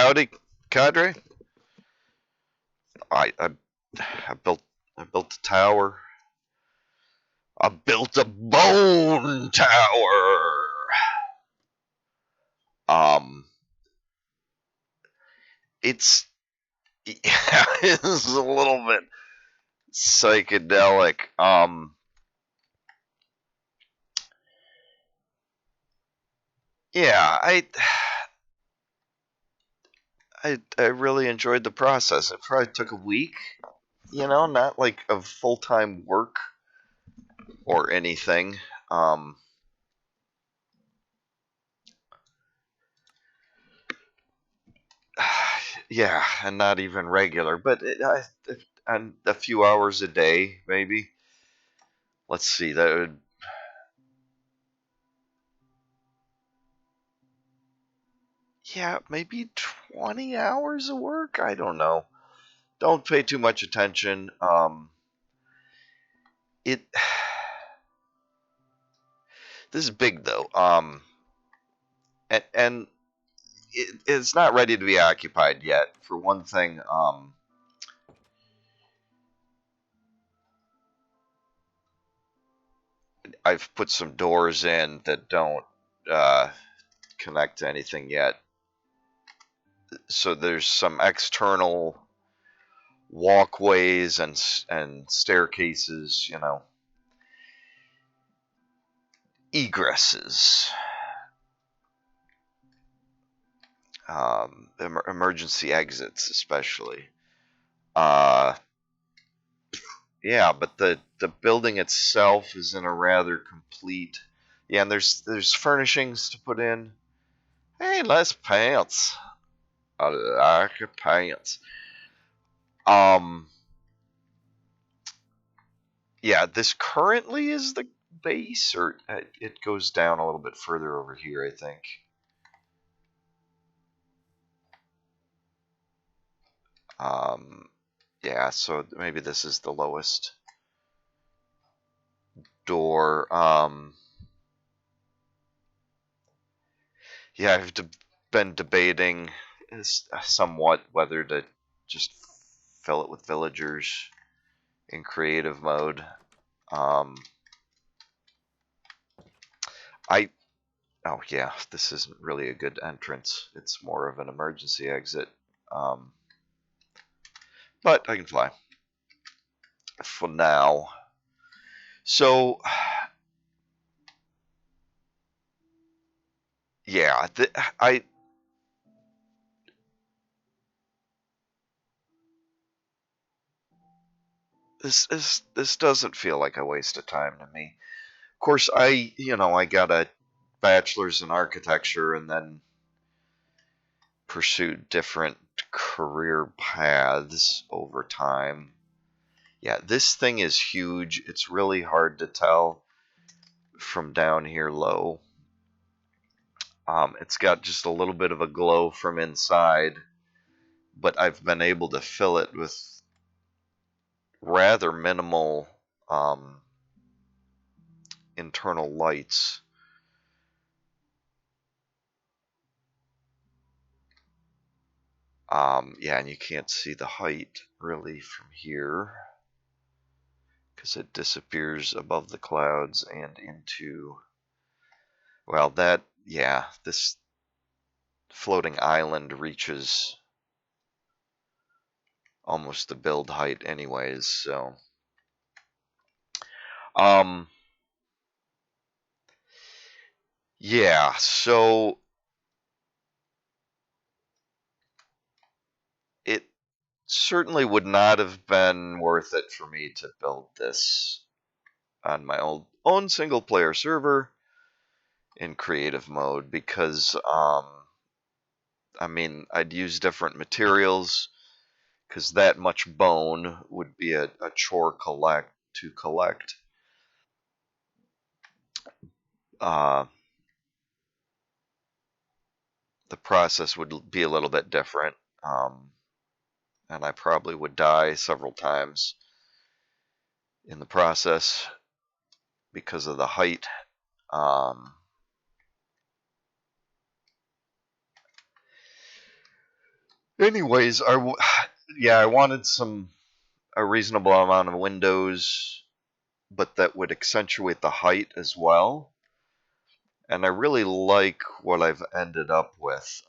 Howdy, cadre. I I, I built a tower. I built a bone tower. Um, it's yeah, it's a little bit psychedelic. Yeah, I really enjoyed the process. It probably took a week. Not like of full time work or anything. Um, yeah, and not even regular, but and a few hours a day, maybe. Let's see, that would, yeah, maybe 20 hours of work. I don't know. Don't pay too much attention. It This is big though. And it's not ready to be occupied yet. For one thing, I've put some doors in that don't uh, connect to anything yet. So there's some external walkways and staircases, egresses, emergency exits, especially. Uh, yeah, but the building itself is in a rather complete. Yeah, and there's furnishings to put in. Hey, less pants. I like your pants. Um, yeah, this currently is the base, or it goes down a little bit further over here, I think. Um, yeah, so maybe this is the lowest door. Yeah, been debating somewhat whether to just fill it with villagers in creative mode. Um, I Oh yeah, this isn't really a good entrance. It's more of an emergency exit. Um, but I can fly for now. So yeah, I this doesn't feel like a waste of time to me. Of course, I got a bachelor's in architecture and then pursued different career paths over time. Yeah, this thing is huge. It's really hard to tell from down here low. It's got just a little bit of a glow from inside, but I've been able to fill it with rather minimal um, internal lights. Yeah, and you can't see the height really from here because it disappears above the clouds and into, well, this floating island reaches almost the build height anyways, so um yeah, so it certainly would not have been worth it for me to build this on my own single player server in creative mode because I mean, I'd use different materials because that much bone would be a chore to collect. uh, the process would be a little bit different, and I probably would die several times in the process because of the height. Um, Anyways, I wanted a reasonable amount of windows, but that would accentuate the height as well. And I really like what I've ended up with.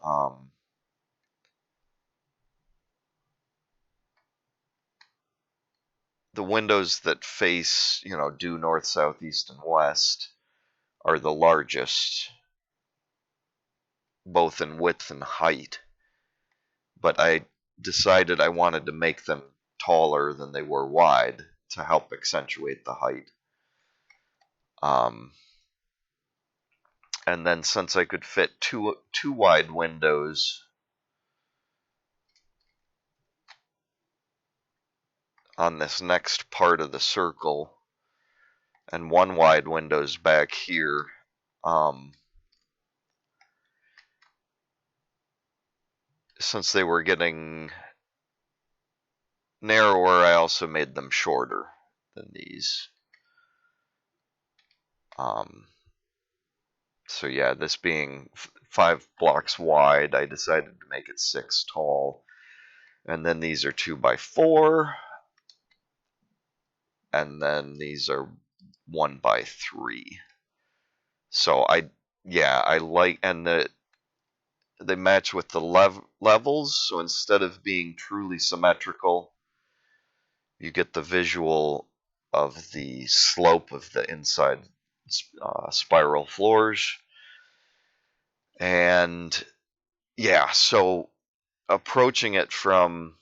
The windows that face, due north, south, east, and west are the largest, both in width and height. But I decided I wanted to make them taller than they were wide to help accentuate the height. And then since I could fit two wide windows on this next part of the circle and one wide windows back here, since they were getting narrower, I also made them shorter than these. So yeah, this being 5 blocks wide, I decided to make it 6 tall. And then these are 2x4. And then these are 1x3. So I like, and they match with the levels. So instead of being truly symmetrical, you get the visual of the slope of the inside spiral floors. And yeah, so approaching it from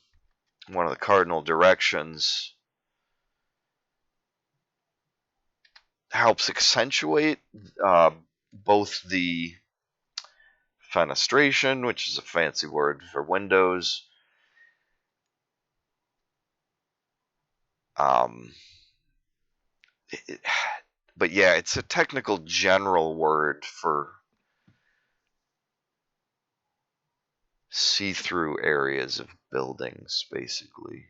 one of the cardinal directions helps accentuate both the fenestration, which is a fancy word for windows, but yeah, it's a technical general word for see-through areas of buildings, basically.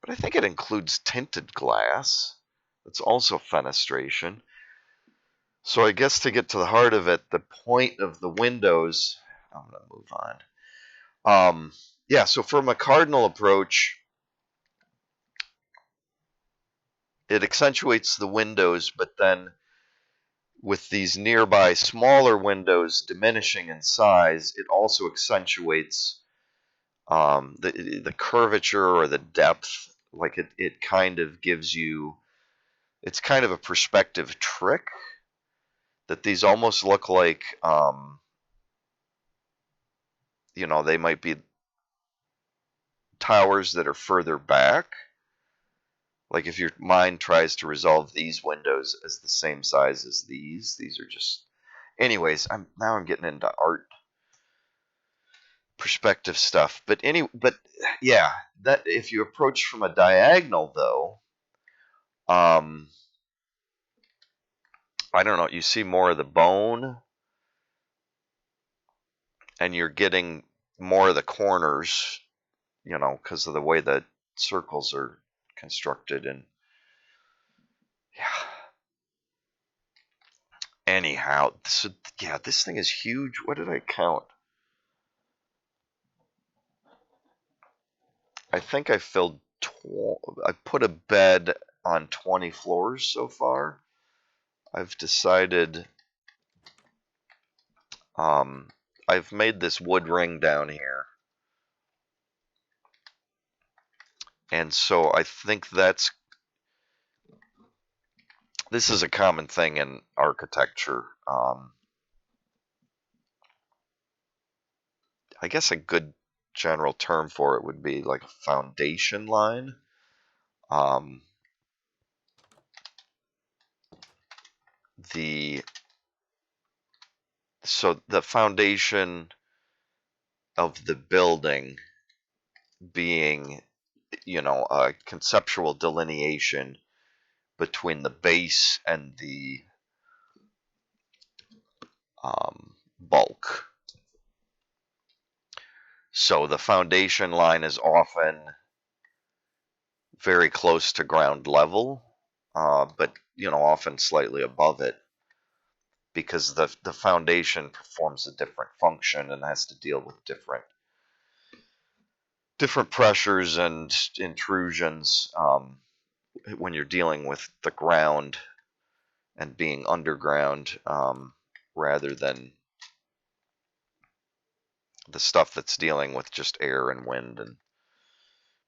But I think it includes tinted glass. It's also fenestration. So I guess to get to the heart of it, the point of the windows, I'm going to move on. So from a cardinal approach, it accentuates the windows, but then with these nearby smaller windows diminishing in size, it also accentuates the curvature or the depth. Like it kind of gives you, it's kind of a perspective trick that these almost look like, they might be towers that are further back. Like if your mind tries to resolve these windows as the same size as these are just. Anyways, I'm getting into art perspective stuff. But yeah, that if you approach from a diagonal though, I don't know, you see more of the bone and you're getting more of the corners, because of the way that circles are constructed. And yeah. Anyhow, so yeah, this thing is huge. What did I count? I think I filled. I put a bed on 20 floors so far. I've decided. I've made this wood ring down here, and so I think this is a common thing in architecture. I guess a good general term for it would be like a foundation line. So the foundation of the building being, a conceptual delineation between the base and the bulk. So the foundation line is often very close to ground level, but often slightly above it, because the foundation performs a different function and has to deal with different different pressures and intrusions when you're dealing with the ground and being underground, rather than the stuff that's dealing with just air and wind and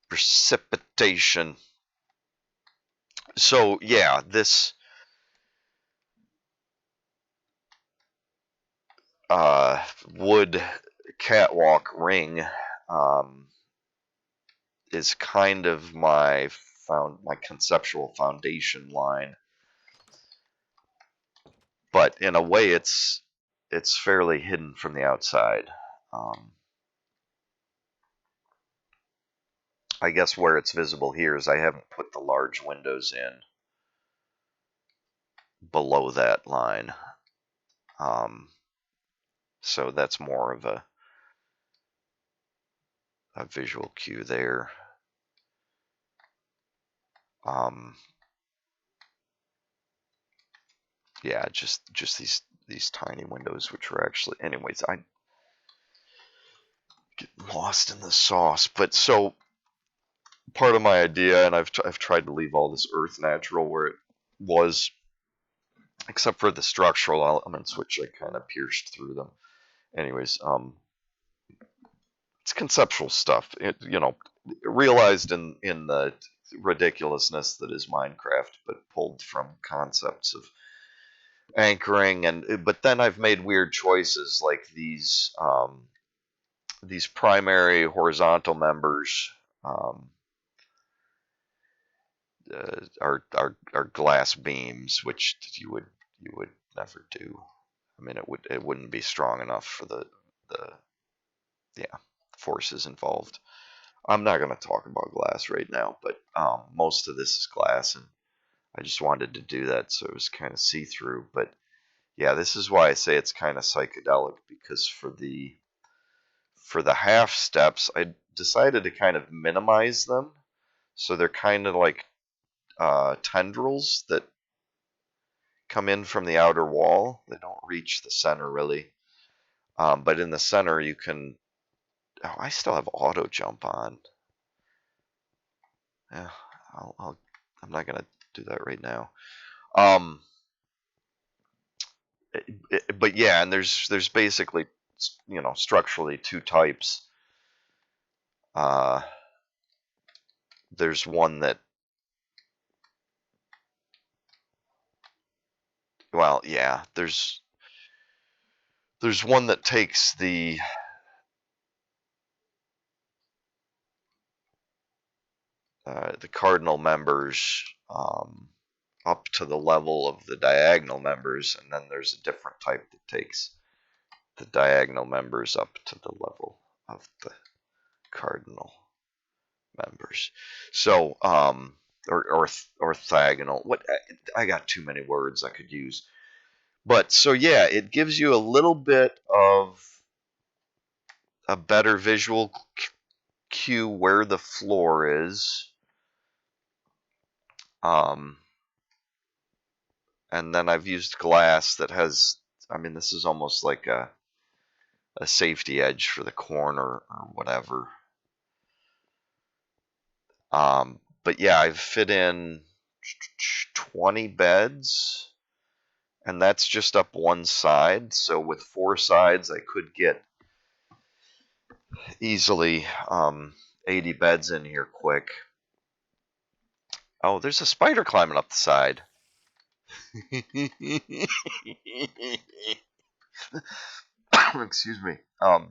precipitation. So yeah, this uh, wood catwalk ring um, is kind of my conceptual foundation line, but in a way, it's fairly hidden from the outside. Um, I guess where it's visible here is I haven't put the large windows in below that line. So that's more of a visual cue there. Um, yeah, just these tiny windows, which were actually, anyways, I get lost in the sauce. But so part of my idea, and I've tried to leave all this earth natural where it was, except for the structural elements, which I kind of pierced through them. Anyways, it's conceptual stuff. Realized in the ridiculousness that is Minecraft, but pulled from concepts of anchoring, but then I've made weird choices like these primary horizontal members um, are glass beams, which you would never do. I mean, it wouldn't be strong enough for the yeah forces involved. I'm not going to talk about glass right now, but most of this is glass, and I just wanted to do that so it was kind of see-through. But yeah, this is why I say it's kind of psychedelic, because for the half steps, I decided to kind of minimize them, so they're kind of like tendrils that come in from the outer wall. They don't reach the center really, but in the center you can. Oh, I still have auto jump on. Yeah, I'm not gonna do that right now. Um, but yeah, and there's basically structurally two types. Uh, there's one that, well, yeah, there's one that takes the cardinal members up to the level of the diagonal members, and then there's a different type that takes the diagonal members up to the level of the cardinal members. So, or orthogonal. What, I got too many words I could use. But so yeah, it gives you a little bit of a better visual cue where the floor is. Um, and then I've used glass that has, I mean, this is almost like a safety edge for the corner or whatever. But yeah, I've fit in 20 beds, and that's just up one side. So with 4 sides, I could get easily 80 beds in here quick. Oh, there's a spider climbing up the side. Excuse me. I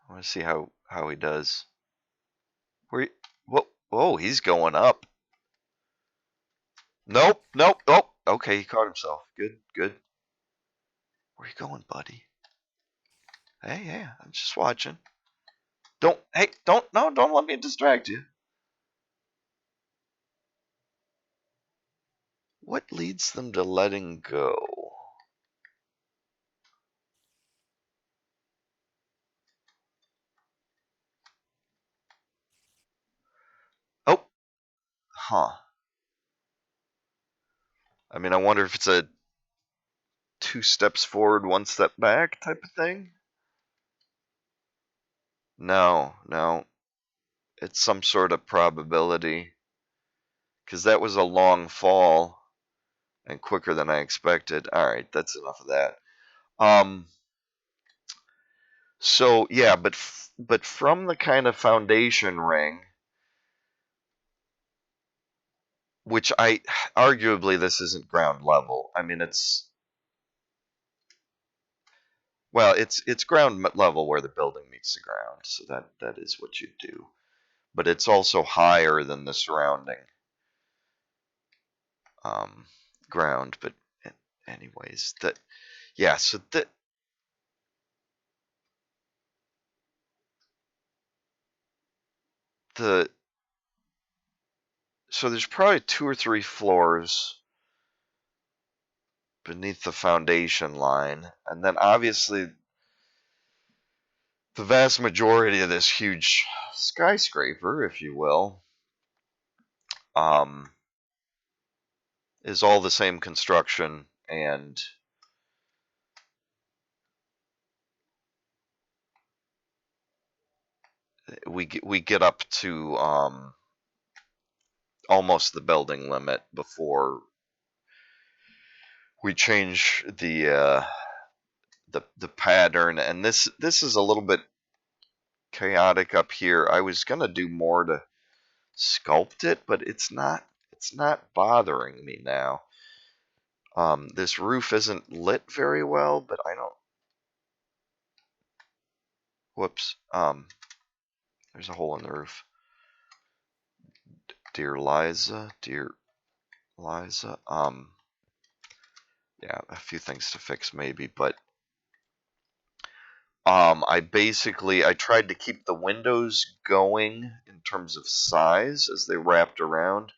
want to see how he does. Where? Whoa! Whoa! He's going up. Nope. Nope. Oh. Okay, he caught himself. Good. Good. Where you going, buddy? Hey, yeah. I'm just watching. Don't. Hey, don't. No, don't let me distract you. What leads them to letting go? Oh. Huh. I mean, I wonder if it's a 2 steps forward, 1 step back type of thing. No. It's some sort of probability. Because that was a long fall and quicker than I expected. All right, that's enough of that. So yeah, but from the kind of foundation ring, which I arguably this isn't ground level. I mean, it's ground level where the building meets the ground, so that is what you do. But it's also higher than the surrounding um, ground. But anyways, that yeah. The so there's probably 2 or 3 floors beneath the foundation line, and then obviously the vast majority of this huge skyscraper, if you will, um, is all the same construction, and we get up to almost the building limit before we change the pattern. And this is a little bit chaotic up here. I was gonna do more to sculpt it, but it's not bothering me now. This roof isn't lit very well, but I don't. Whoops. There's a hole in the roof. Dear Liza. Yeah, a few things to fix maybe, but I tried to keep the windows going in terms of size as they wrapped around,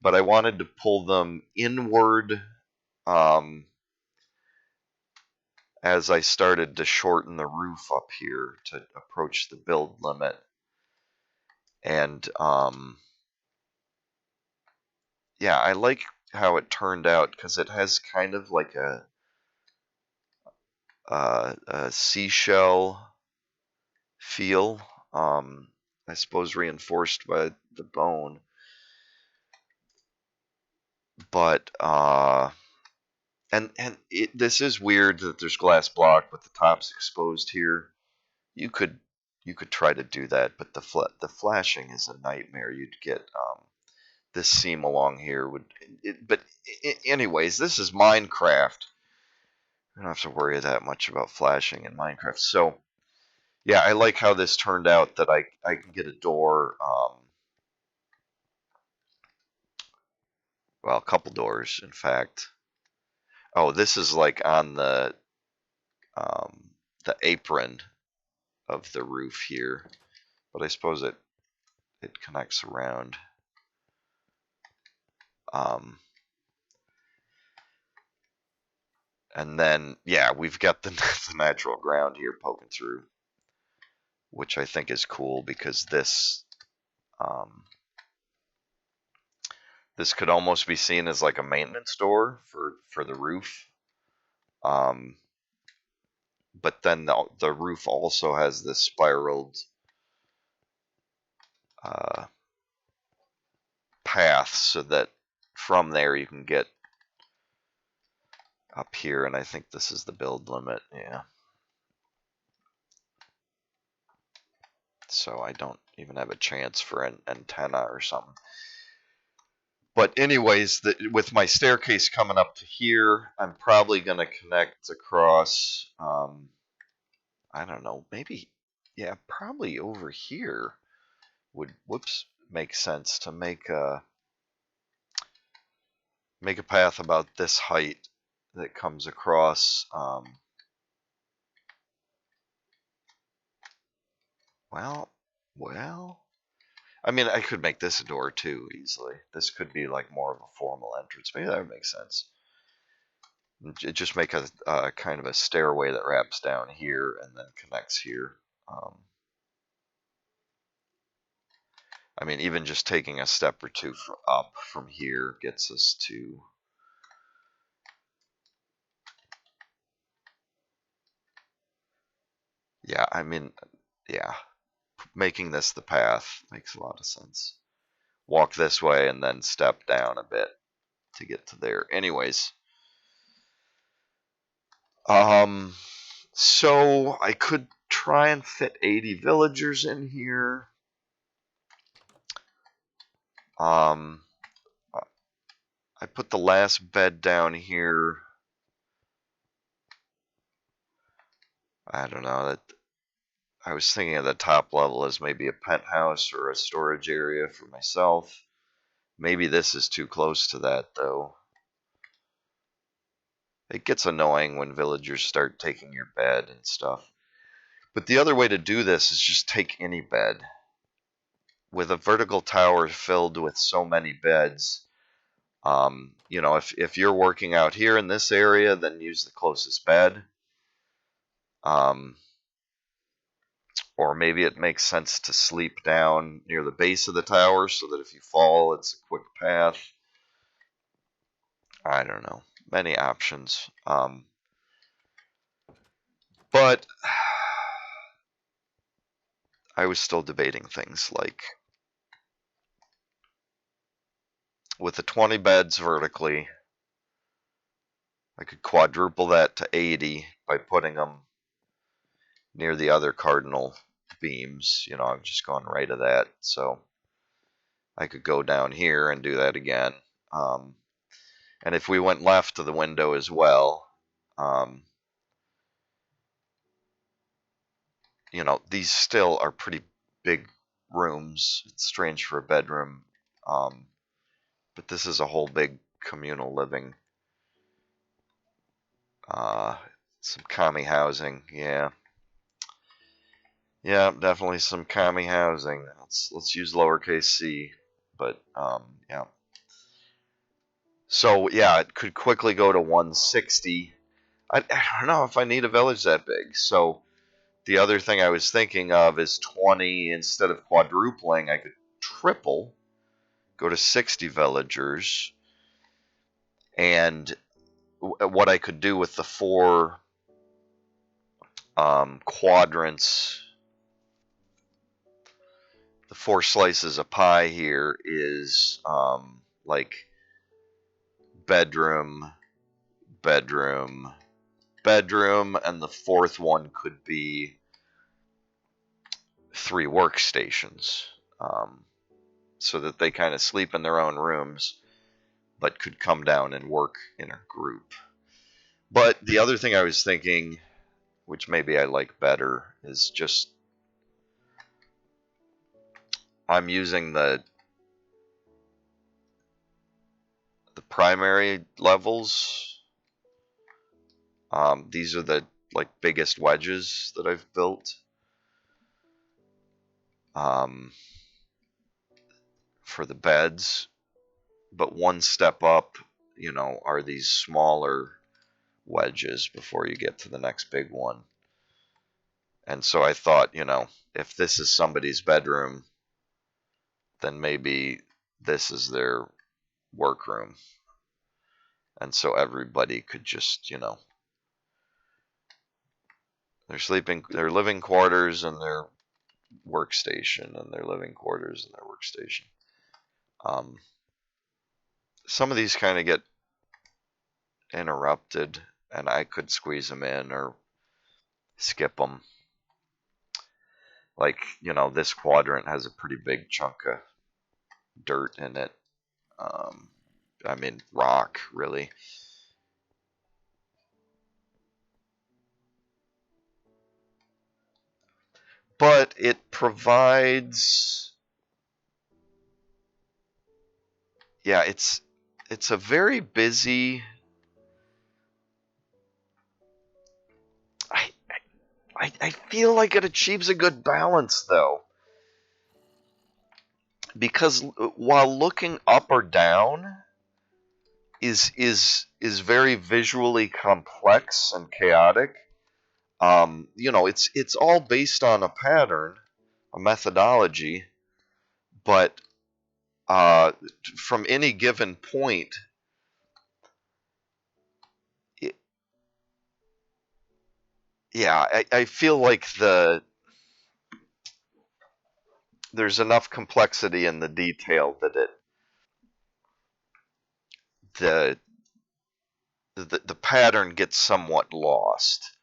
but I wanted to pull them inward as I started to shorten the roof up here to approach the build limit. And yeah, I like how it turned out because it has kind of like a seashell feel. I suppose reinforced by the bone, but this is weird that there's glass block, but the top's exposed here. You could try to do that, but the flashing is a nightmare. You'd get this seam along here but anyways, this is Minecraft. I don't have to worry that much about flashing in Minecraft. So yeah, I like how this turned out, that I can get a door, well, a couple doors, in fact. Oh, this is like on the apron of the roof here, but I suppose it connects around. Um, and then yeah, we've got the natural ground here poking through, which I think is cool because um, this could almost be seen as like a maintenance door for the roof. Um, but then the roof also has this spiraled uh, path, so that from there you can get up here, and I think this is the build limit. Yeah. So I don't even have a chance for an antenna or something. But anyways, with my staircase coming up to here, I'm probably going to connect across, I don't know, maybe, yeah, probably over here would, make sense to make a path about this height that comes across. Well, well, I mean, I could make this a door too easily. This could be like more of a formal entrance. Maybe that would make sense. Just make a kind of a stairway that wraps down here and then connects here. I mean, even just taking a step or two up from here gets us to. Yeah, I mean, yeah. making this the path makes a lot of sense. Walk this way and then step down a bit to get to there. Anyways, so I could try and fit 80 villagers in here. I put the last bed down here. I don't know, that I was thinking of the top level as maybe a penthouse or a storage area for myself. Maybe this is too close to that, though. It gets annoying when villagers start taking your bed and stuff. But the other way to do this is just take any bed. With a vertical tower filled with so many beds, you know, if you're working out here in this area, then use the closest bed. Or maybe it makes sense to sleep down near the base of the tower so that if you fall, it's a quick path. I don't know. Many options. But I was still debating things like with the 20 beds vertically, I could quadruple that to 80 by putting them near the other cardinal beams. You know, I've just gone right of that. So I could go down here and do that again. And if we went left to the window as well, you know, these still are pretty big rooms. It's strange for a bedroom. But this is a whole big communal living. Some commie housing, yeah. Yeah, definitely some commie housing. Let's use lowercase c. But, yeah. So, yeah, it could quickly go to 160. I don't know if I need a village that big. So, the other thing I was thinking of is 20. Instead of quadrupling, I could triple, go to 60 villagers. And what I could do with the 4 quadrants, the 4 slices of pie here is like bedroom, bedroom, bedroom, and the 4th one could be 3 workstations, so that they kind of sleep in their own rooms, but could come down and work in a group. But the other thing I was thinking, which maybe I like better, is just I'm using the primary levels. These are the like biggest wedges that I've built. For the beds, but one step up, you know, are these smaller wedges before you get to the next big one. And so I thought, you know, if this is somebody's bedroom, then maybe this is their workroom. And so everybody could just, you know, their living quarters and their workstation, and their living quarters and their workstation. Some of these kind of get interrupted, and I could squeeze them in or skip them. Like, you know, this quadrant has a pretty big chunk of dirt in it. I mean, rock, really. But it provides, yeah, it's a very busy. I, I feel like it achieves a good balance though, because while looking up or down is very visually complex and chaotic. You know, it's all based on a pattern, a methodology, but from any given point, it, yeah, I feel like there's enough complexity in the detail that the the pattern gets somewhat lost.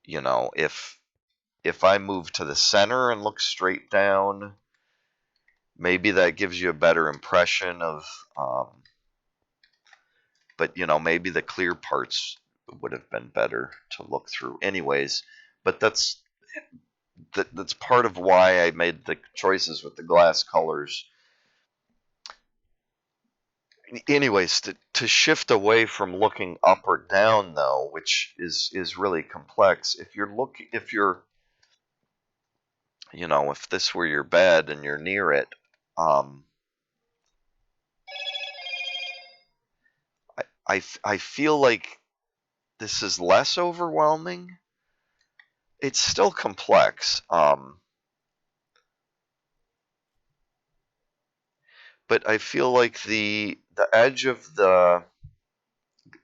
If I move to the center and look straight down, maybe that gives you a better impression of, but maybe the clear parts would have been better to look through anyways. But that's part of why I made the choices with the glass colors. Anyways, to shift away from looking up or down though, which is really complex. If this were your bed and you're near it, um, I feel like this is less overwhelming. It's still complex, but I feel like the edge of the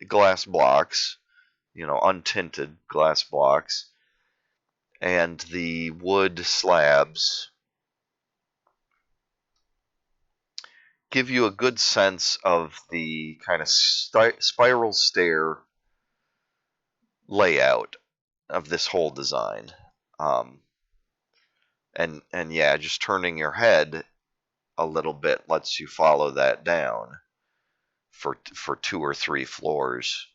glass blocks, untinted glass blocks, and the wood slabs give you a good sense of the kind of spiral stair layout of this whole design. Um, and yeah, just turning your head a little bit lets you follow that down for 2 or 3 floors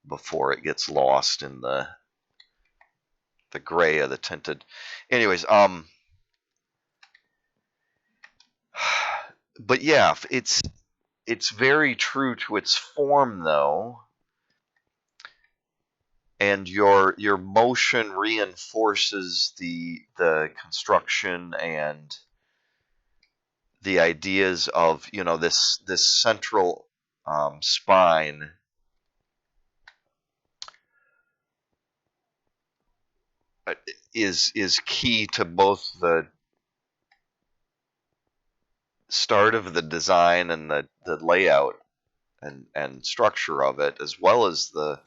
before it gets lost in the gray of the tinted. Anyways, but yeah, it's very true to its form though, and your motion reinforces the construction and the ideas of this central spine is key to both the start of the design and the layout and structure of it, as well as the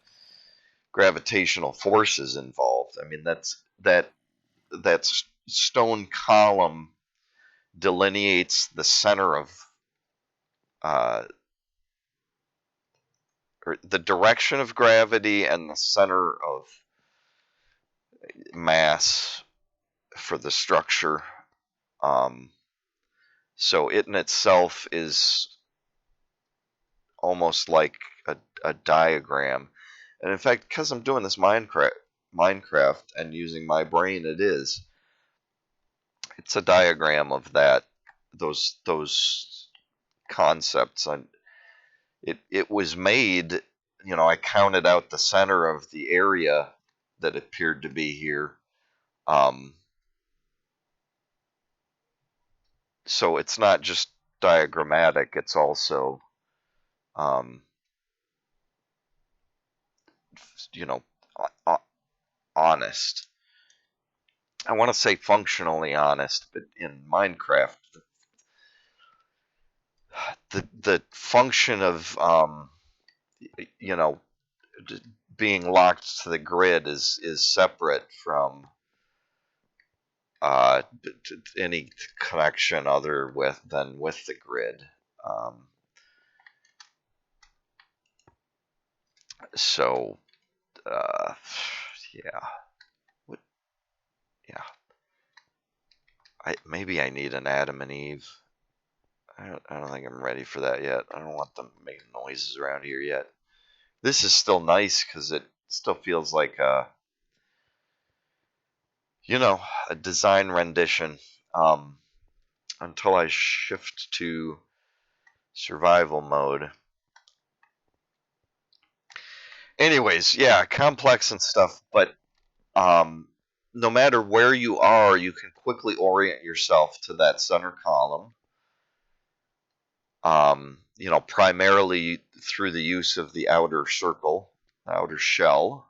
gravitational forces involved. I mean, that stone column delineates the center of or the direction of gravity and the center of mass for the structure. So it in itself is almost like a diagram. And in fact, because I'm doing this Minecraft and using my brain, it's a diagram of those concepts. And it was made, I counted out the center of the area that appeared to be here. So it's not just diagrammatic, it's also, um, you know, honest. I want to say functionally honest, but in Minecraft, the function of you know being locked to the grid is separate from uh, any connection other than with the grid. Um, so yeah, what, yeah. Maybe I need an Adam and Eve. I don't think I'm ready for that yet. I don't want them making noises around here yet. This is still nice because it still feels like a design rendition. Until I shift to survival mode. Anyways, yeah, complex and stuff, but no matter where you are, you can quickly orient yourself to that center column. Primarily through the use of the outer circle, outer shell.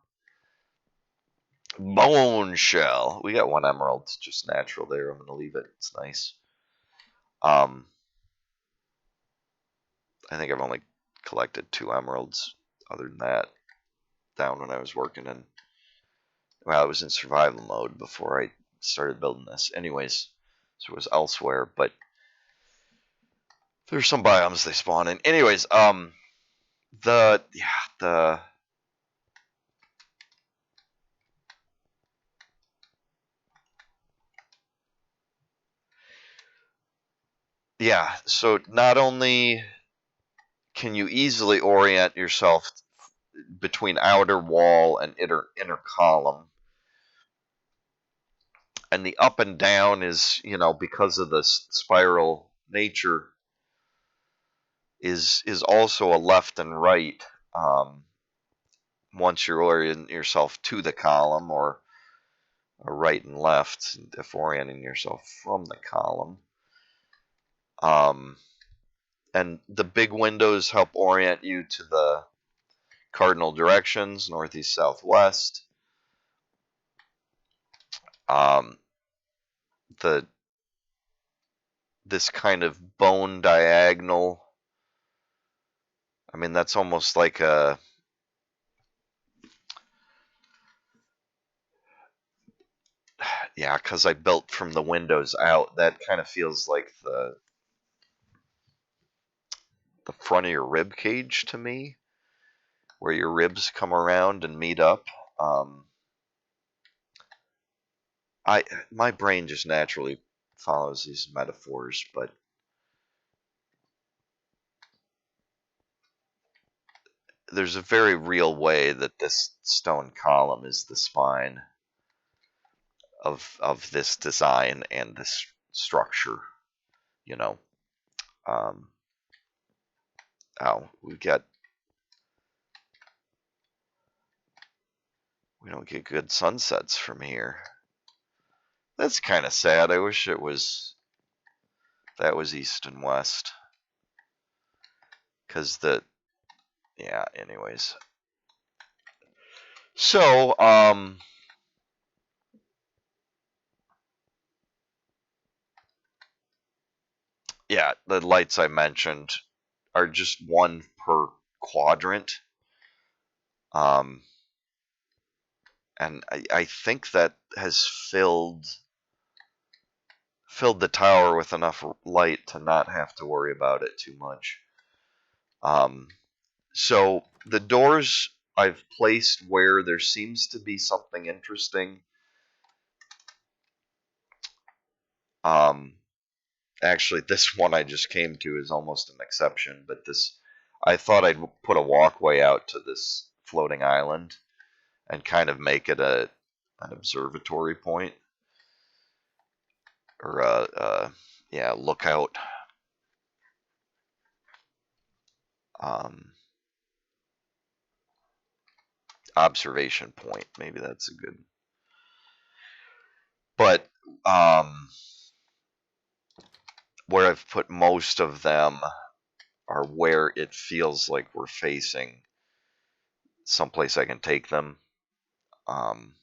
Bone shell. We got 1 emerald. It's just natural there. I'm going to leave it. It's nice. I think I've only collected 2 emeralds. Other than that, down when I was working in. Well, I was in survival mode before I started building this. Anyways, So it was elsewhere, but there's some biomes they spawn in. Anyways, the yeah the yeah. So not only can you easily orient yourself between outer wall and inner column, and the up and down is, because of the spiral nature, is also a left and right. Um, Once you're orienting yourself to the column, or a right and left, if orienting yourself from the column. And the big windows help orient you to the cardinal directions, northeast, southwest. Um, the This kind of bone diagonal. I mean, that's almost like yeah, because I built from the windows out. That kind of feels like the front of your rib cage to me, where your ribs come around and meet up. Um, my brain just naturally follows these metaphors, but there's a very real way that this stone column is the spine of this design and this structure. You know, um, oh, we don't get good sunsets from here. That's kind of sad. I wish that was east and west. Because yeah, anyways. So, yeah, the lights I mentioned are just one per quadrant. Um, and I think that has filled the tower with enough light to not have to worry about it too much. So the doors I've placed where there seems to be something interesting. Actually, this one I just came to is almost an exception, but I thought I'd put a walkway out to this floating island and kind of make it an observatory point, or yeah, lookout, um, observation point. Maybe that's a good. But where I've put most of them are where it feels like we're facing someplace I can take them. Um,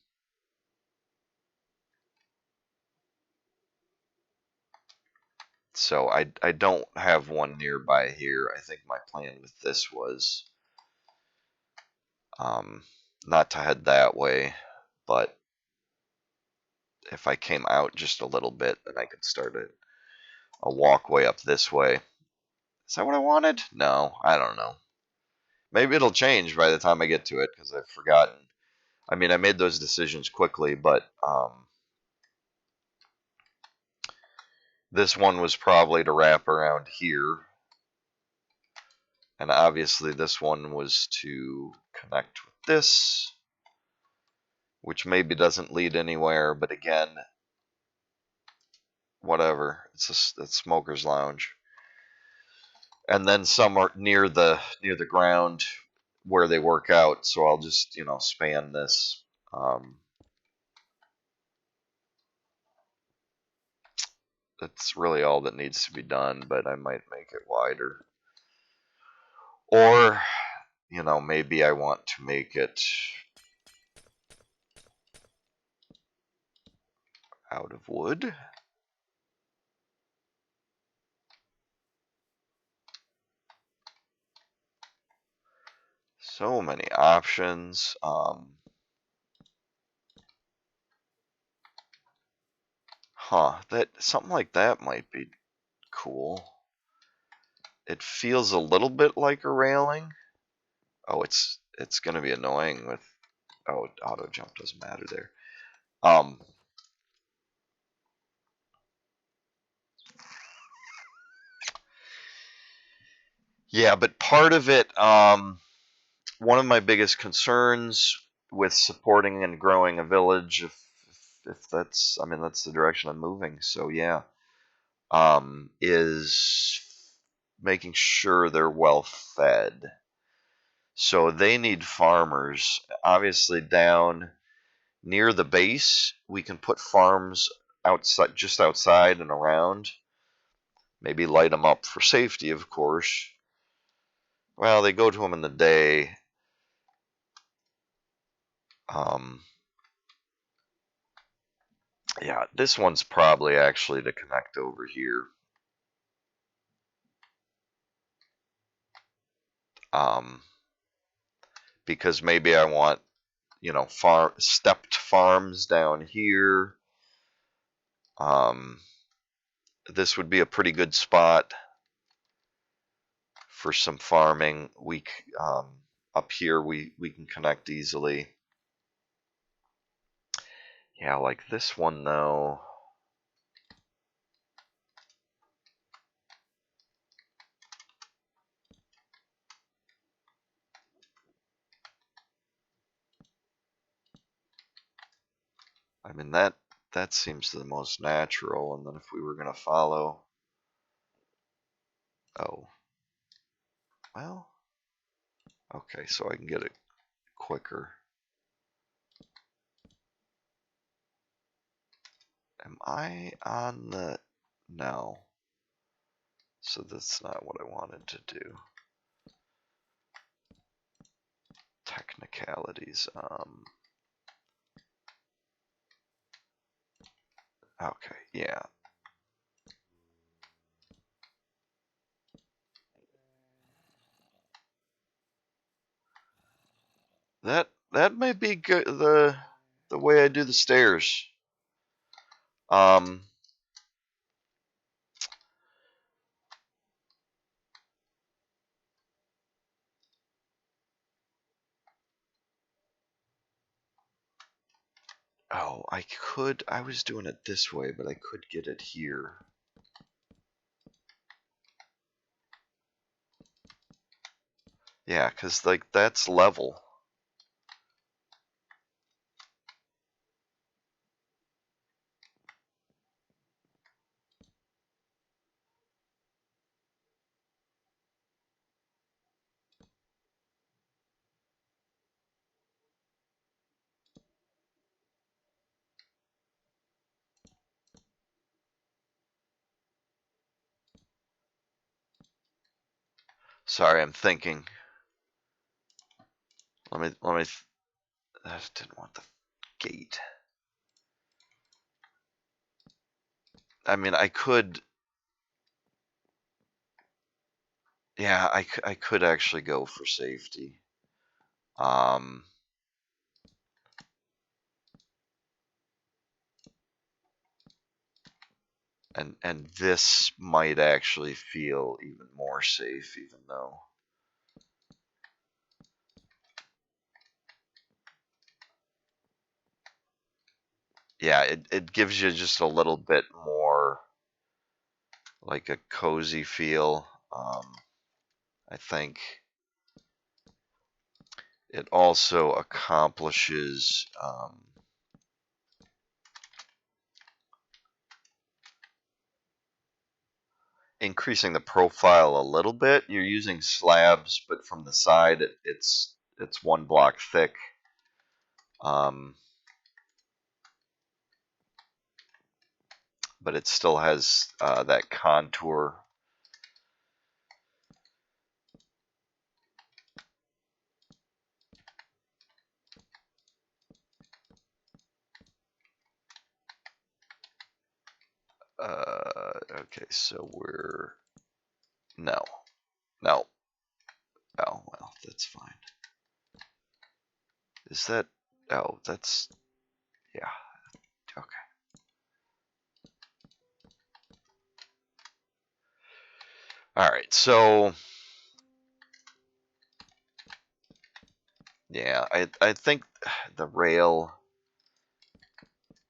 so I don't have one nearby here. I think my plan with this was um, not to head that way, but if I came out just a little bit, then I could start a walkway up this way. Is that what I wanted? No, I don't know. Maybe it'll change by the time I get to it, because I've forgotten. I mean, I made those decisions quickly, but this one was probably to wrap around here. And obviously this one was to connect with this, which maybe doesn't lead anywhere, but again, whatever. It's smoker's lounge. And then some are near the ground where they work out, so I'll just, span this. That's really all that needs to be done, but I might make it wider. Or, maybe I want to make it out of wood. So many options. That something like that might be cool. It feels a little bit like a railing. Oh, it's going to be annoying with. Oh, auto jump doesn't matter there. Yeah, but part of it, one of my biggest concerns with supporting and growing a village, if that's, I mean, that's the direction I'm moving. So yeah, is making sure they're well fed. So they need farmers. Obviously, down near the base, we can put farms outside, just outside and around. Maybe light them up for safety, of course. Well, they go to them in the day. Yeah, this one's probably actually to connect over here. Because maybe I want, stepped farms down here. This would be a pretty good spot for some farming. Up here we can connect easily. Yeah, like this one though. I mean that seems the most natural, and then if we were gonna follow, oh, well, okay, so I can get it quicker. Am I on the, no, so that's not what I wanted to do. Technicalities. Okay, yeah. That might be good. The way I do the stairs. Um. Oh, I could. I was doing it this way, but I could get it here. Yeah, because like that's level. Sorry, I'm thinking. Let me. I didn't want the gate. I mean, I could. Yeah, I could actually go for safety. Um. And this might actually feel even more safe, even though. Yeah, it gives you just a little bit more like a cozy feel. I think it also accomplishes increasing the profile a little bit. You're using slabs, but from the side it's 1 block thick. But it still has that contour. Okay, so we're no. Oh well, that's fine. Is that? Oh, that's, yeah. Okay. All right, so yeah, I think the rail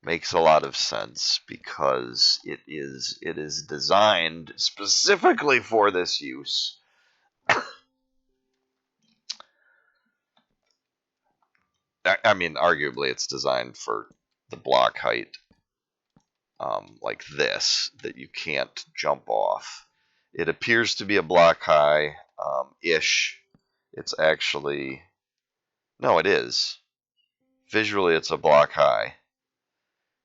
makes a lot of sense because it is designed specifically for this use. I mean, arguably, it's designed for the block height, like this, that you can't jump off. It appears to be a block high, ish. It's actually, no, it is. Visually, it's a block high.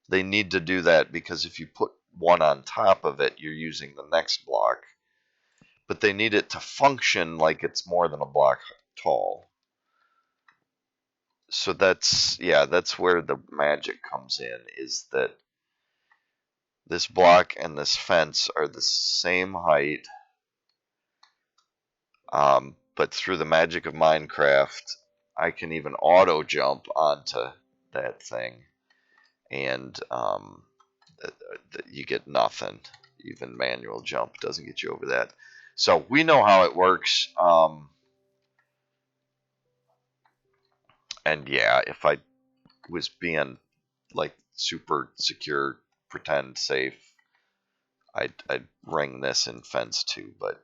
They need to do that because if you put one on top of it, you're using the next block. But they need it to function like it's more than a block tall. So that's where the magic comes in, is that this block and this fence are the same height, but through the magic of Minecraft, I can even auto jump onto that thing, and you get nothing. Even manual jump doesn't get you over that. So we know how it works. And yeah, if I was being like super secure, pretend safe, I'd ring this in fence too. But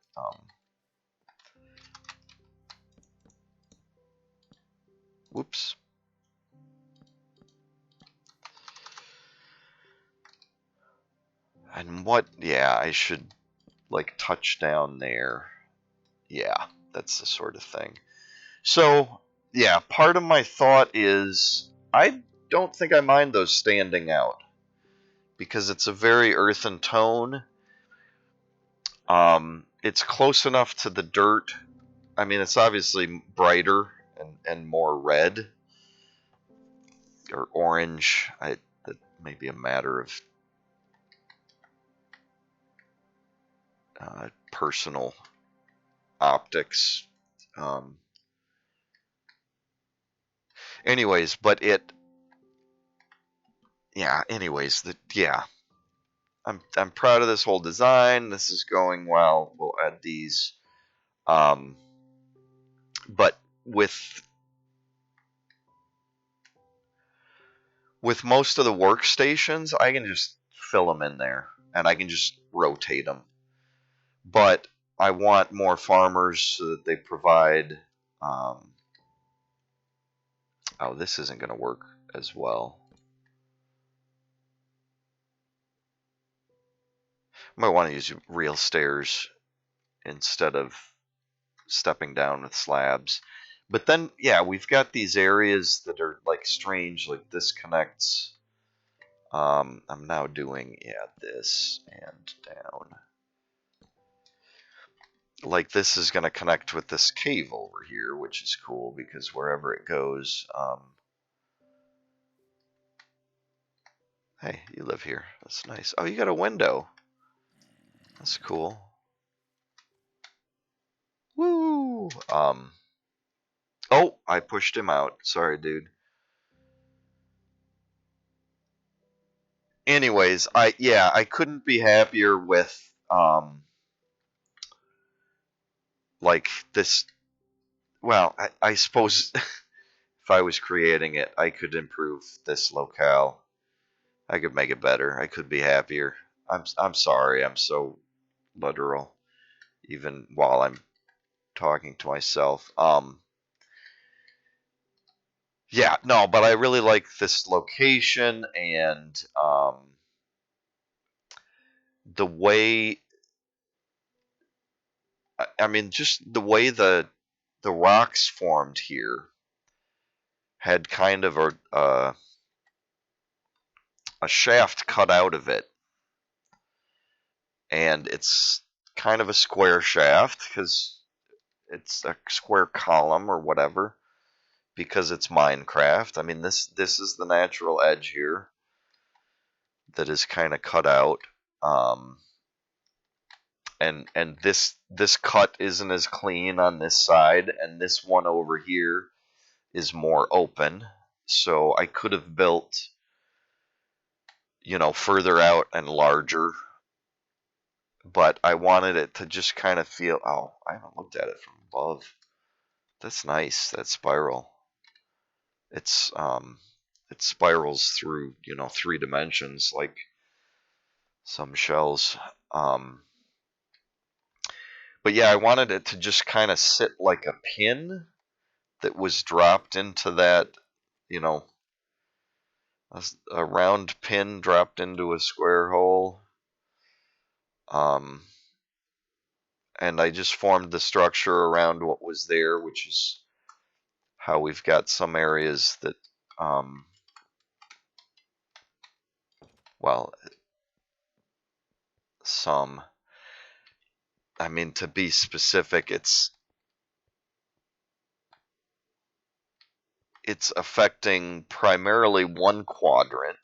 whoops. And what? Yeah, I should like touch down there. Yeah, that's the sort of thing. So yeah, part of my thought is I don't think I mind those standing out because it's a very earthen tone. It's close enough to the dirt. I mean, it's obviously brighter and more red or orange. That may be a matter of personal optics. Um, anyways, but yeah. Anyways, yeah. I'm proud of this whole design. This is going well. We'll add these. Um, but with most of the workstations, I can just fill them in there and I can just rotate them. But I want more farmers so that they provide. Um, oh, this isn't going to work as well. I might want to use real stairs instead of stepping down with slabs. But then, yeah, we've got these areas that are like strange, like this connects. I'm now doing, yeah, this and down. Like this is going to connect with this cave over here, which is cool because wherever it goes, hey, you live here. That's nice. Oh, you got a window. That's cool. Woo! Oh, I pushed him out. Sorry, dude. Anyways, I couldn't be happier with like this. Well, I suppose if I was creating it, I could improve this locale. I could make it better. I could be happier. I'm sorry. I'm so literal, even while I'm talking to myself. Yeah, no, but I really like this location and the way. I mean, just the way the rocks formed here had kind of a shaft cut out of it, and it's kind of a square shaft because it's a square column or whatever because it's Minecraft. I mean, this is the natural edge here that is kind of cut out, um, and this cut isn't as clean on this side, and this one over here is more open. So I could have built, further out and larger but I wanted it to just kind of feel, oh, I haven't looked at it from above. That's nice, that spiral. It spirals through, 3 dimensions like some shells. But yeah, I wanted it to just kind of sit like a pin that was dropped into that, you know, a round pin dropped into a square hole. And I just formed the structure around what was there, which is how we've got some areas that, well, I mean, to be specific, it's affecting primarily one quadrant,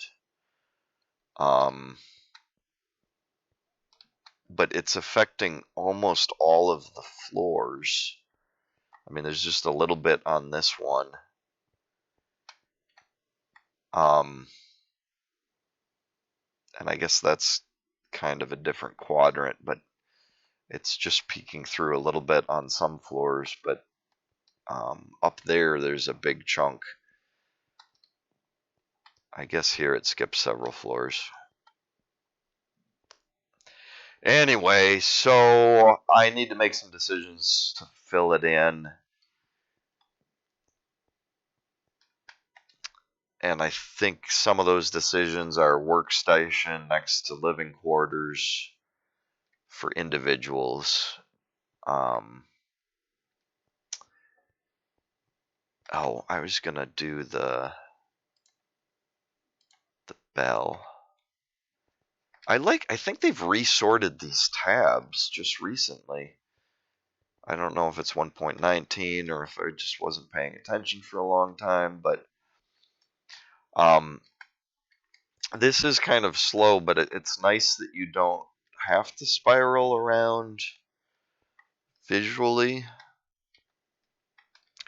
but it's affecting almost all of the floors. I mean, there's just a little bit on this one. And I guess that's kind of a different quadrant, but it's just peeking through a little bit on some floors. But up there's a big chunk. I guess here it skips several floors. Anyway, so I need to make some decisions to fill it in. And I think some of those decisions are workstation next to living quarters for individuals. Oh, I was gonna do the bell. I think they've resorted these tabs just recently. I don't know if it's 1.19 or if I just wasn't paying attention for a long time, but this is kind of slow, but it's nice that you don't have to spiral around visually.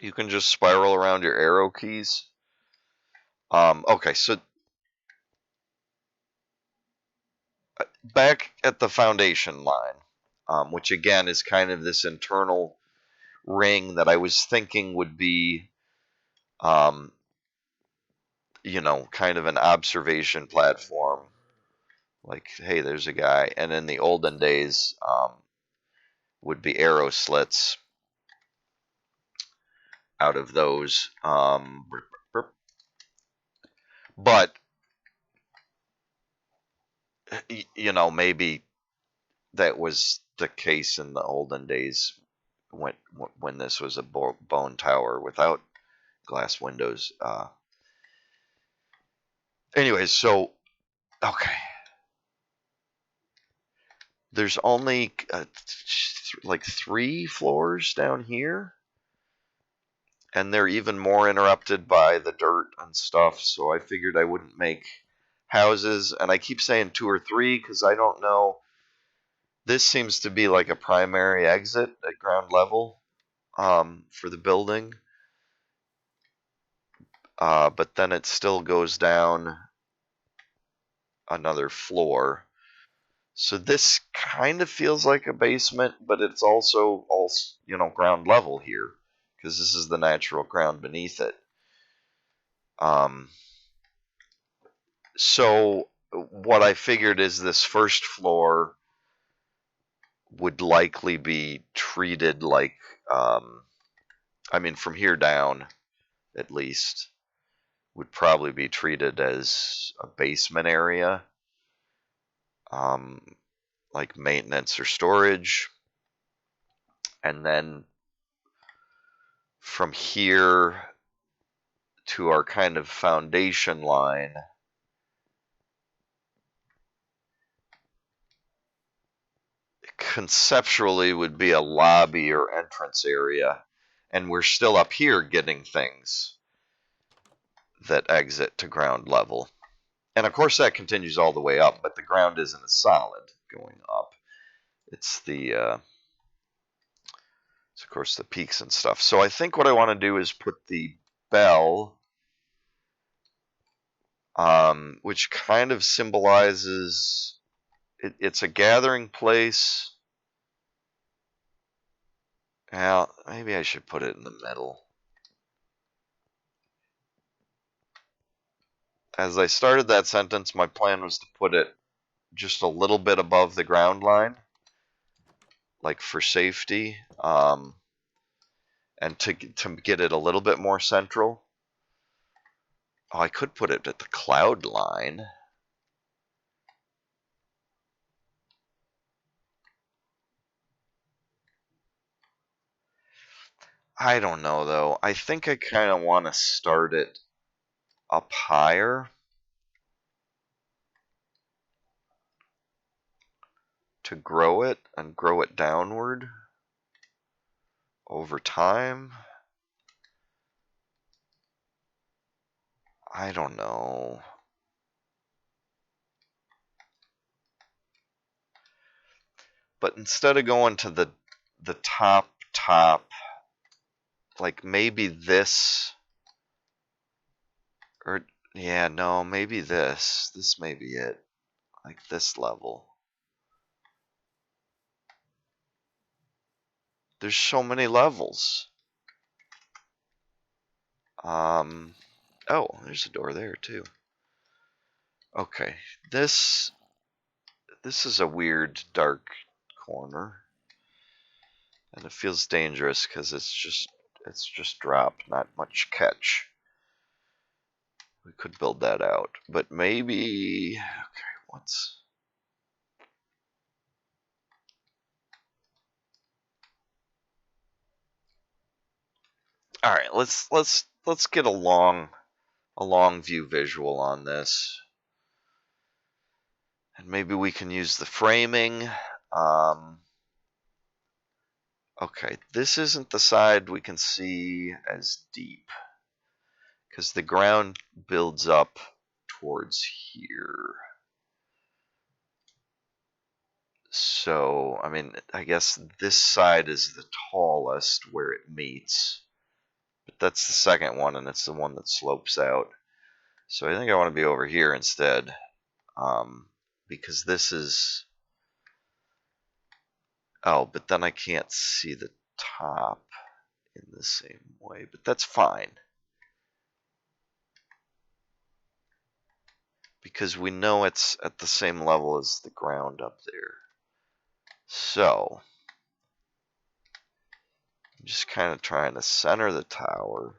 You can just spiral around your arrow keys. Okay, so back at the foundation line, which again is kind of this internal ring that I was thinking would be, kind of an observation platform. Like, hey, there's a guy. And in the olden days, would be arrow slits out of those. But, maybe that was the case in the olden days when this was a bone tower without glass windows. Anyways, so, okay. There's only like 3 floors down here, and they're even more interrupted by the dirt and stuff, so I figured I wouldn't make houses. And I keep saying 2 or 3 because I don't know. This seems to be like a primary exit at ground level for the building, but then it still goes down another floor. So this kind of feels like a basement, but it's also ground level here because this is the natural ground beneath it. So what I figured is this first floor would likely be treated like, I mean, from here down, at least, would probably be treated as a basement area, like maintenance or storage. And then from here to our kind of foundation line, conceptually would be a lobby or entrance area. And we're still up here getting things that exit to ground level. And of course that continues all the way up, but the ground isn't a solid going up. It's of course the peaks and stuff. So I think what I want to do is put the bell, which kind of symbolizes it's a gathering place. Well, maybe I should put it in the middle. As I started that sentence, my plan was to put it just a little bit above the ground line, like for safety, and to get it a little bit more central. Oh, I could put it at the cloud line. I don't know, though. I think I kind of want to start it up higher to grow it and grow it downward over time. I don't know. But instead of going to the top, like maybe this, or yeah, no, maybe this. This may be it. Like this level. There's so many levels. Oh, there's a door there too. Okay, this is a weird dark corner, and it feels dangerous because it's just drop, not much catch. We could build that out, but maybe okay. What's all right? Let's get a long view visual on this. And maybe we can use the framing. Okay, this isn't the side we can see as deep because the ground builds up towards here. So, I mean, I guess this side is the tallest where it meets. But that's the second one, and it's the one that slopes out. So I think I want to be over here instead. Because this is... Oh, but then I can't see the top in the same way. But that's fine. Because we know it's at the same level as the ground up there. So, I'm just kind of trying to center the tower.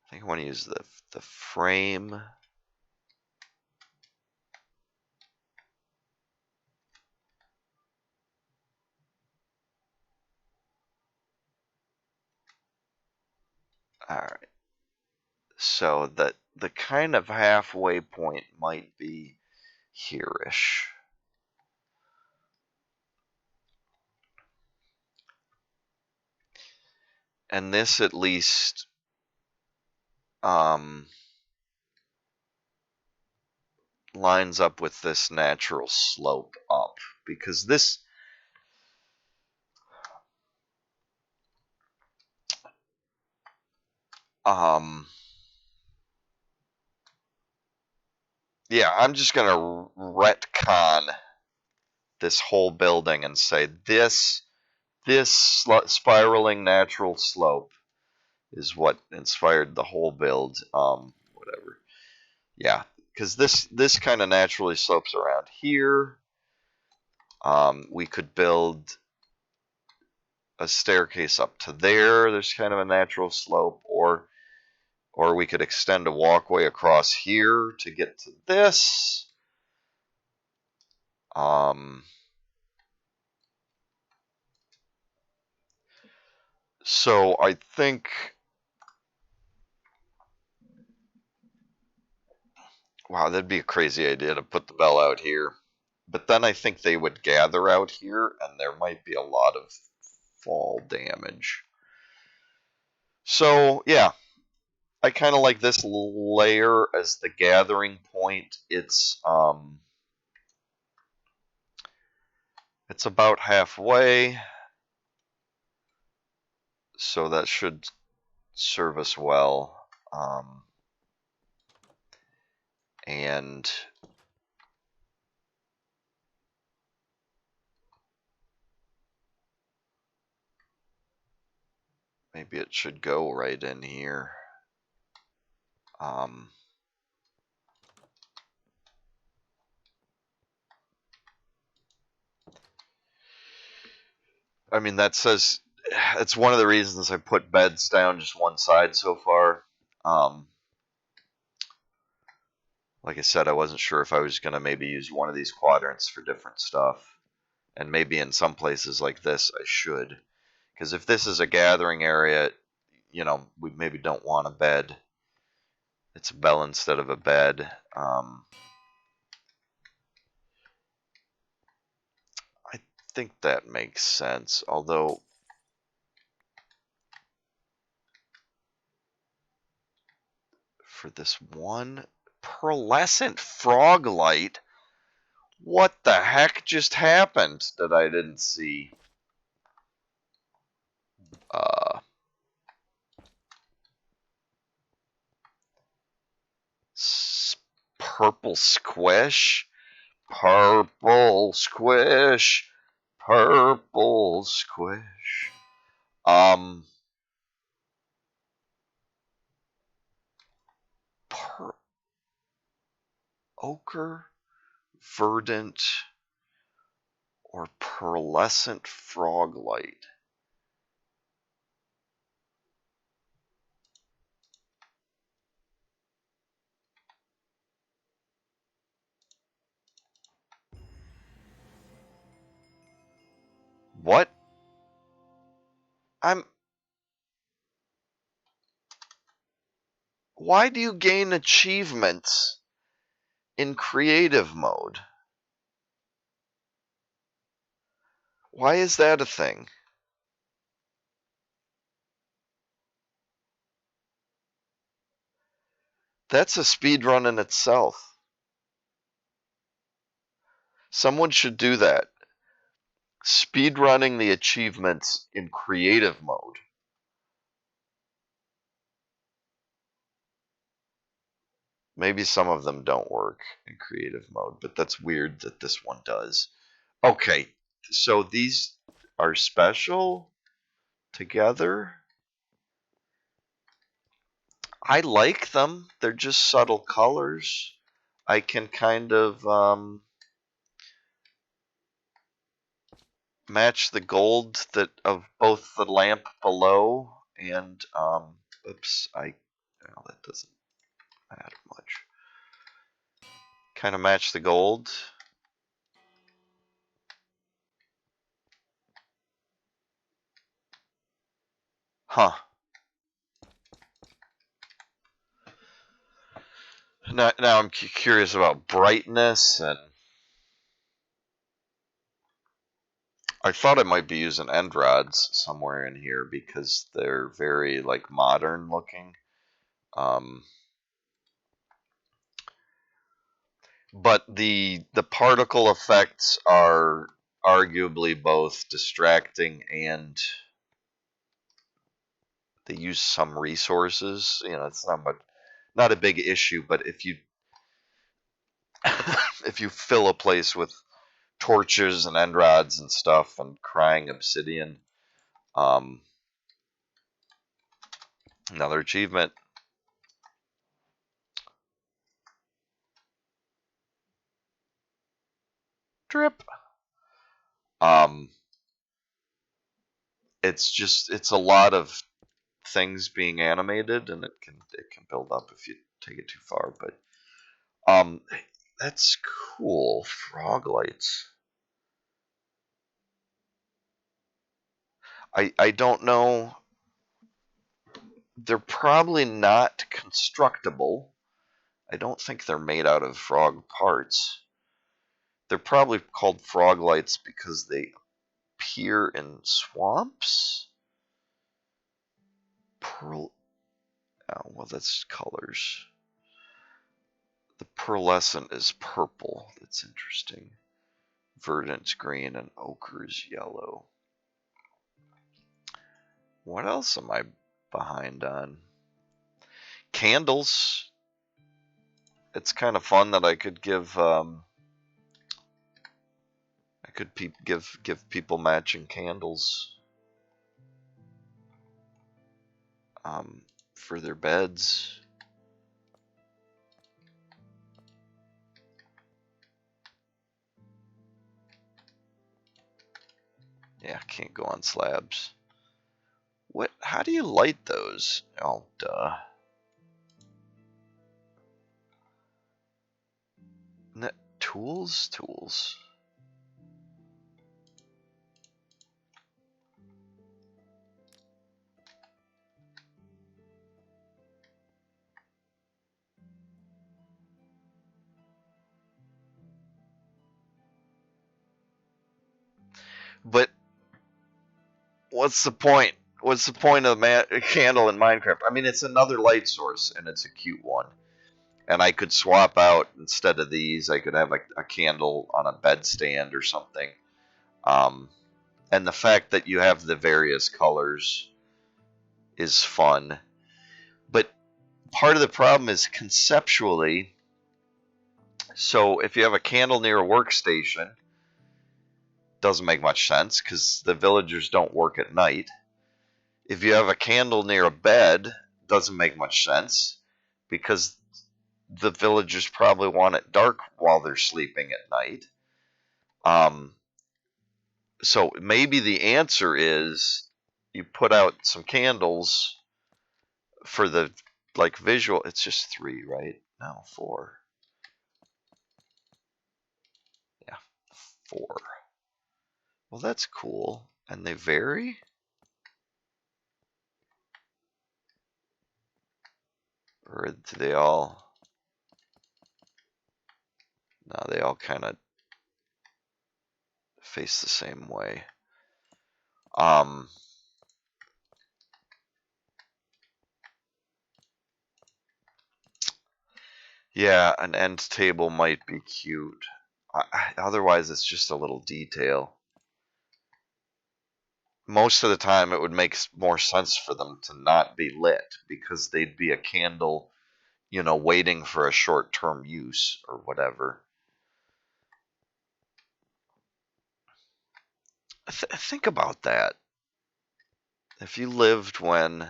I think I want to use the frame. All right. So that the kind of halfway point might be here-ish. And this at least lines up with this natural slope up, because this yeah, I'm just gonna retcon this whole building and say this spiraling natural slope is what inspired the whole build. Whatever. Yeah, because this kind of naturally slopes around here. We could build a staircase up to there. There's kind of a natural slope, or we could extend a walkway across here to get to this. So I think, wow, that'd be a crazy idea to put the bell out here. But then I think they would gather out here, and there might be a lot of fall damage. So, yeah, I kind of like this layer as the gathering point. It's about halfway, so that should serve us well. And maybe it should go right in here. I mean, that says it's one of the reasons I put beds down just one side so far. Like I said, I wasn't sure if I was going to maybe use one of these quadrants for different stuff. And maybe in some places like this, I should. Because if this is a gathering area, you know, we maybe don't want a bed. It's a bell instead of a bed. I think that makes sense. Although, for this one pearlescent frog light, what the heck just happened that I didn't see? Purple squish? Purple squish. Purple squish. Ochre, verdant, or pearlescent frog light. What? Why do you gain achievements in creative mode? Why is that a thing? That's a speed run in itself. Someone should do that. Speed running the achievements in creative mode. Maybe some of them don't work in creative mode, but that's weird that this one does. Okay, so these are special together. I like them. They're just subtle colors. I can kind of match the gold that of both the lamp below and oops, well, that doesn't matter much. Kind of match the gold. Huh. Now I'm curious about brightness, and I thought I might be using end rods somewhere in here because they're very like modern looking. But the particle effects are arguably both distracting and they use some resources. You know, it's not a big issue, but if you if you fill a place with torches and end rods and stuff and crying obsidian, another achievement. Drip. It's a lot of things being animated, and it can build up if you take it too far. But that's cool. Frog lights. I don't know. They're probably not constructible. I don't think they're made out of frog parts. They're probably called frog lights because they appear in swamps. Pearl. Oh, well, that's colors. The pearlescent is purple. That's interesting. Verdant's green and ochre's yellow. What else am I behind on? Candles. It's kind of fun that I could give give people matching candles. for their beds. Yeah, can't go on slabs. What? How do you light those? Oh, duh. Tools? Tools. But what's the point? What's the point of the candle in Minecraft? I mean, it's another light source, and it's a cute one. And I could swap out, instead of these, I could have a candle on a bedstand or something. And the fact that you have the various colors is fun. But part of the problem is conceptually. So if you have a candle near a workstation, doesn't make much sense because the villagers don't work at night. If you have a candle near a bed, doesn't make much sense because the villagers probably want it dark while they're sleeping at night. So maybe the answer is you put out some candles for the visual. It's just 3, right? No, 4. Yeah, 4. Well, that's cool. And they vary? Or do they all... No, they all kind of face the same way. Yeah, an end table might be cute. Otherwise, it's just a little detail. Most of the time, it would make more sense for them to not be lit because they'd be a candle, waiting for a short-term use or whatever. Think about that. If you lived when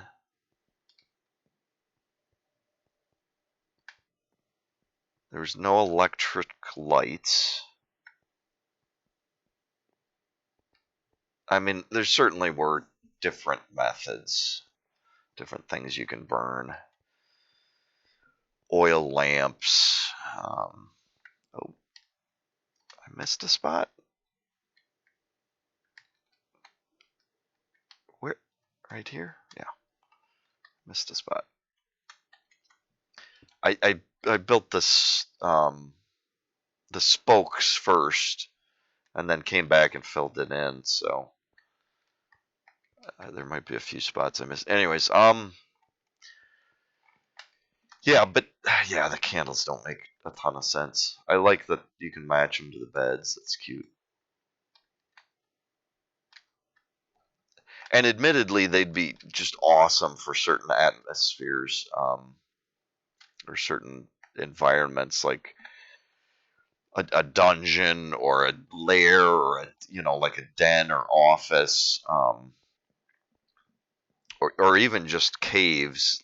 there was no electric lights. I mean, there certainly were different methods, different things you can burn. Oil lamps. Oh, I missed a spot. Where? Right here? Yeah, missed a spot. I built this the spokes first, and then came back and filled it in. So there might be a few spots I missed. Anyways, yeah, but yeah, the candles don't make a ton of sense. I like that you can match them to the beds. That's cute. And admittedly, they'd be just awesome for certain atmospheres, or certain environments, like a dungeon or a lair or like a den or office, or even just caves,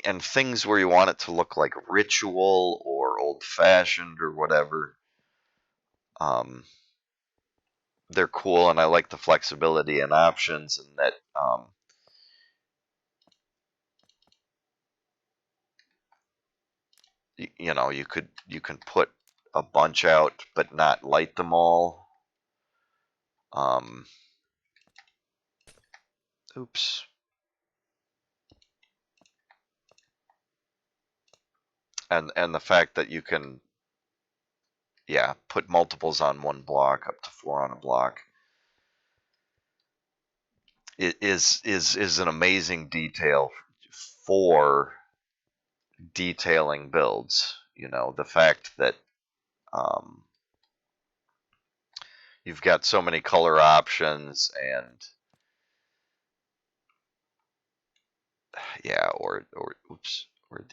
and things where you want it to look like ritual or old-fashioned or whatever. They're cool, and I like the flexibility and options, and that you can put a bunch out but not light them all. Oops. And the fact that you can, yeah, put multiples on one block, up to 4 on a block, is an amazing detail for detailing builds. The fact that you've got so many color options, and yeah, or oops, or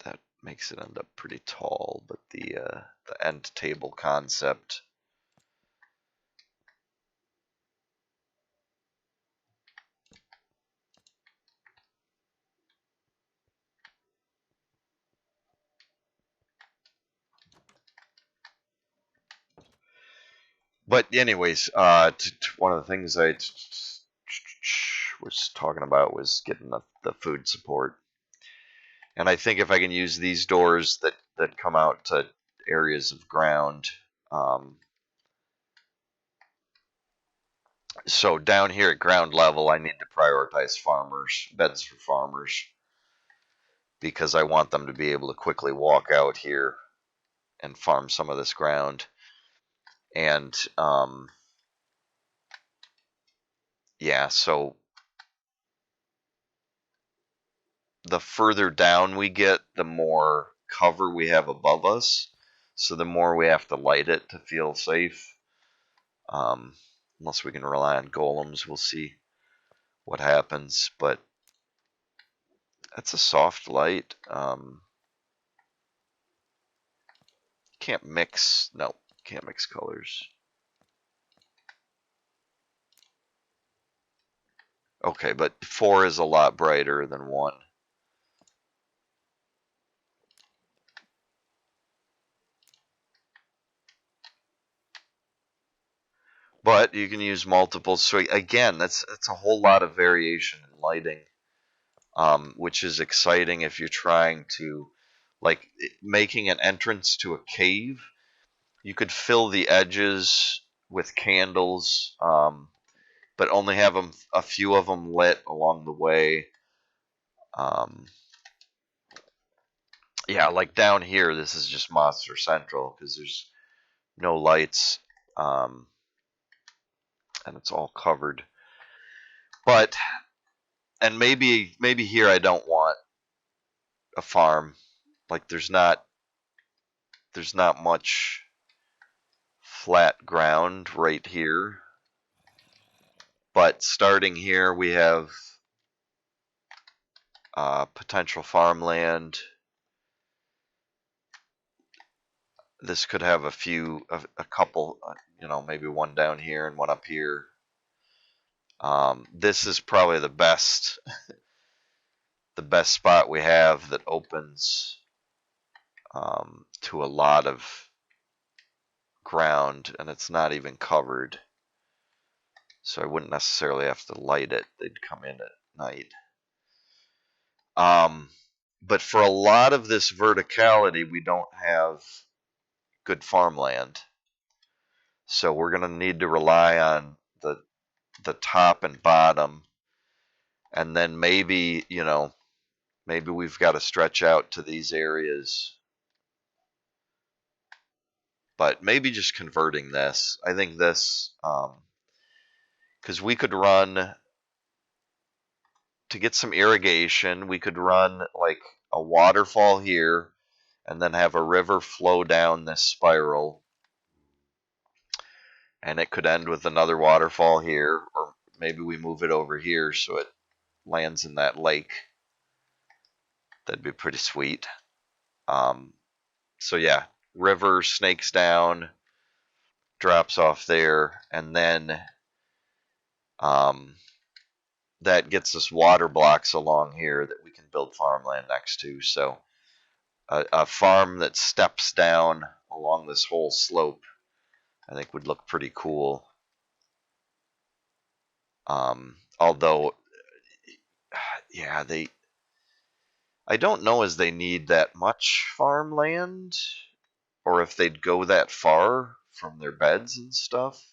that makes it end up pretty tall, but the end table concept. But anyways, one of the things I was talking about was getting the food support. And I think if I can use these doors that come out to areas of ground, um, so down here at ground level, I need to prioritize farmers, beds for farmers, because I want them to be able to quickly walk out here and farm some of this ground. And yeah, so the further down we get, the more cover we have above us. So the more we have to light it to feel safe. Unless we can rely on golems, we'll see what happens. But that's a soft light. Can't mix. No, can't mix colors. Okay, but 4 is a lot brighter than 1. But you can use multiple. So again, that's a whole lot of variation in lighting, which is exciting if you're trying to, like, making an entrance to a cave. You could fill the edges with candles, but only have a few of them lit along the way. Yeah, like down here, this is just Monster Central because there's no lights, um, and it's all covered. But and maybe here I don't want a farm. Like there's not much flat ground right here. But starting here, we have potential farmland. This could have a couple, maybe one down here and one up here. This is probably the best spot we have that opens to a lot of ground, and it's not even covered. So I wouldn't necessarily have to light it. They'd come in at night. But for a lot of this verticality, we don't have good farmland. So we're going to need to rely on the top and bottom. And then maybe we've got to stretch out to these areas. But maybe just converting this. I think this, because we could run, to get some irrigation, we could run like a waterfall here and then have a river flow down this spiral. And it could end with another waterfall here, or maybe we move it over here so it lands in that lake. That'd be pretty sweet. So yeah, river snakes down, drops off there, and then that gets us water blocks along here that we can build farmland next to. So a farm that steps down along this whole slope, I think would look pretty cool. Although, yeah, I don't know as they need that much farmland, or if they'd go that far from their beds and stuff.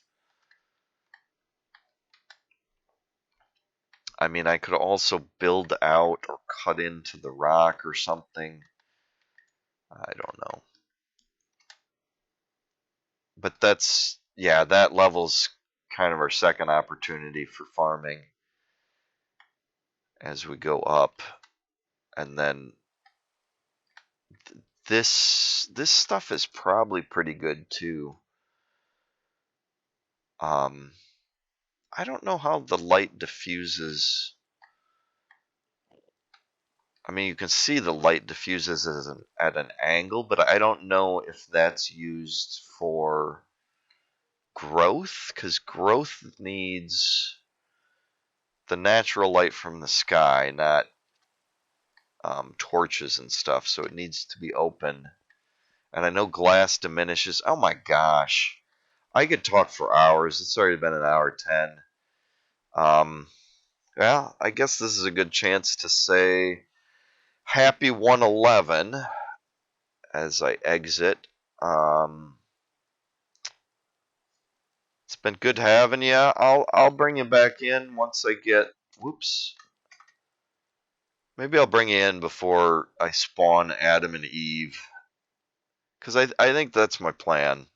I mean, I could also build out or cut into the rock or something. I don't know. But that level's kind of our second opportunity for farming as we go up. And then this stuff is probably pretty good too. I don't know how the light diffuses. I mean, you can see the light diffuses at an angle, but I don't know if that's used for growth, because growth needs the natural light from the sky, not torches and stuff, so it needs to be open. And I know glass diminishes. Oh my gosh. I could talk for hours. It's already been an hour 10. Yeah, I guess this is a good chance to say happy 111 as I exit. It's been good having you. I'll bring you back in once I get. Whoops. Maybe I'll bring you in before I spawn Adam and Eve, because I think that's my plan.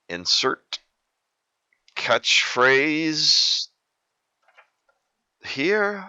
Insert catchphrase here.